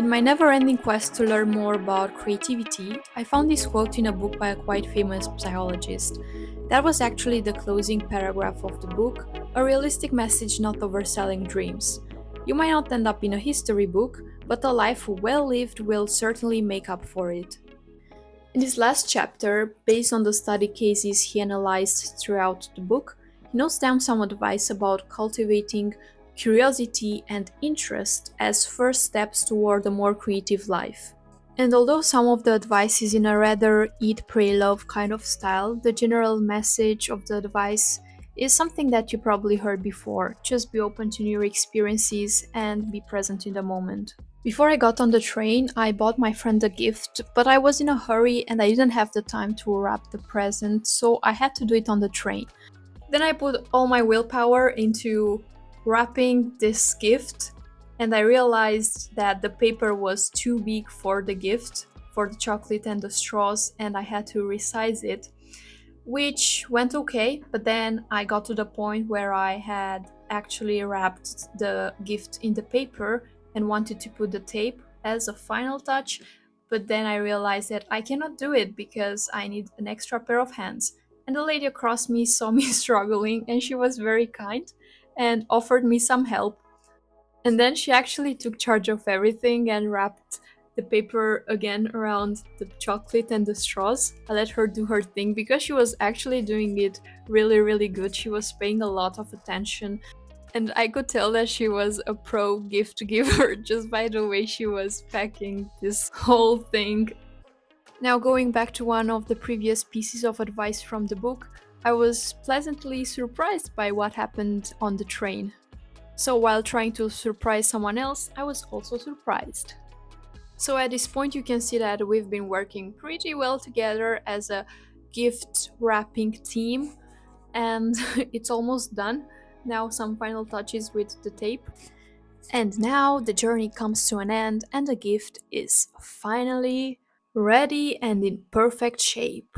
In my never-ending quest to learn more about creativity, I found this quote in a book by a quite famous psychologist. That was actually the closing paragraph of the book, a realistic message not overselling dreams. You might not end up in a history book, but a life well lived will certainly make up for it. In this last chapter, based on the study cases he analyzed throughout the book, he notes down some advice about cultivating curiosity and interest as first steps toward a more creative life. And although some of the advice is in a rather eat, pray, love kind of style, the general message of the advice is something that you probably heard before. Just be open to new experiences and be present in the moment. Before I got on the train, I bought my friend a gift, but I was in a hurry and I didn't have the time to wrap the present, so I had to do it on the train. Then I put all my willpower into wrapping this gift, and I realized that the paper was too big for the gift, for the chocolate and the straws, and I had to resize it, which went okay, but then I got to the point where I had actually wrapped the gift in the paper and wanted to put the tape as a final touch, but then I realized that I cannot do it because I need an extra pair of hands. And the lady across me saw me struggling and she was very kind and offered me some help. And then she actually took charge of everything and wrapped the paper again around the chocolate and the straws. I let her do her thing because she was actually doing it really, really good. She was paying a lot of attention. And I could tell that she was a pro gift giver just by the way she was packing this whole thing. Now, going back to one of the previous pieces of advice from the book, I was pleasantly surprised by what happened on the train. So, while trying to surprise someone else, I was also surprised. So, at this point, you can see that we've been working pretty well together as a gift wrapping team, and it's almost done. Now, some final touches with the tape. And now the journey comes to an end, and the gift is finally ready and in perfect shape.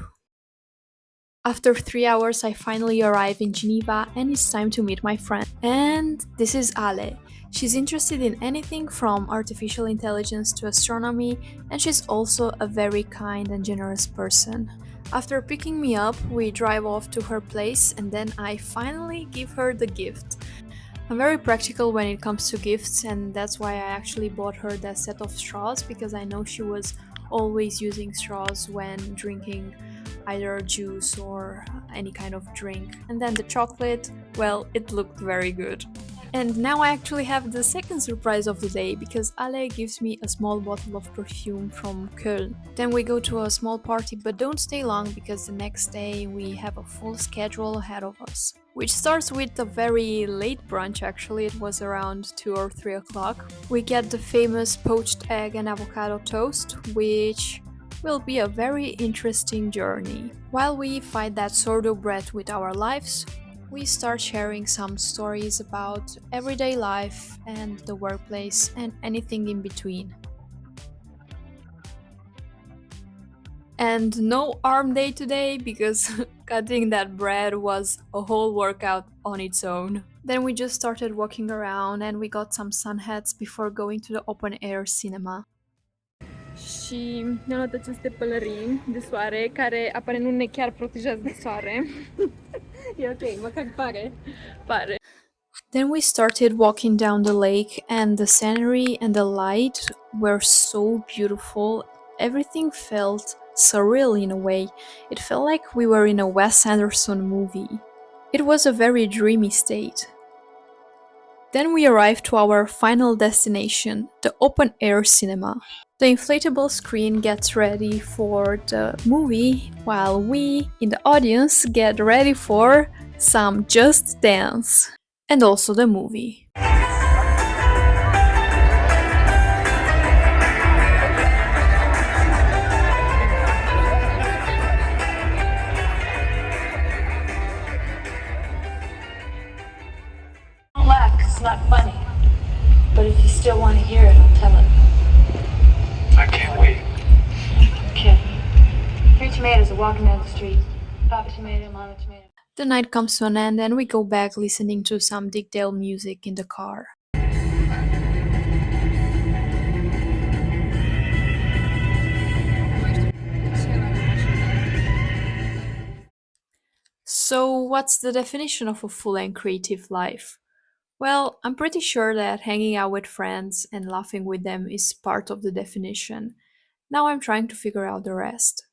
After 3 hours, I finally arrive in Geneva and it's time to meet my friend. And this is Ale. She's interested in anything from artificial intelligence to astronomy, and she's also a very kind and generous person. After picking me up, we drive off to her place and then I finally give her the gift. I'm very practical when it comes to gifts, and that's why I actually bought her that set of straws, because I know she was always using straws when drinking either juice or any kind of drink. And then the chocolate, well, it looked very good. And now I actually have the second surprise of the day, because Ale gives me a small bottle of perfume from Köln. Then we go to a small party, but don't stay long because the next day we have a full schedule ahead of us. Which starts with a very late brunch actually, it was around 2 or 3 o'clock. We get the famous poached egg and avocado toast, which will be a very interesting journey. While we fight that sourdough bread with our lives, we start sharing some stories about everyday life and the workplace and anything in between. And no arm day today because cutting that bread was a whole workout on its own. Then we just started walking around and we got some sun hats before going to the open air cinema. Și ne-am luat aceste pălării de soare care apare nu ne chiar protejează de soare. E ok, măcar pare. Then we started walking down the lake and the scenery and the light were so beautiful. Everything felt surreal in a way. It felt like we were in a Wes Anderson movie. It was a very dreamy state. Then we arrived to our final destination, the open air cinema. The inflatable screen gets ready for the movie, while we, in the audience, get ready for some Just Dance. And also the movie. Don't laugh 'cause it's not funny. But if you still want to hear it, I'll tell it. I can't wait. Okay. 3 tomatoes are walking down the street. Papa tomato, mama tomato. The night comes to an end and we go back listening to some Dick Dale music in the car. So, what's the definition of a full and creative life? Well, I'm pretty sure that hanging out with friends and laughing with them is part of the definition. Now I'm trying to figure out the rest.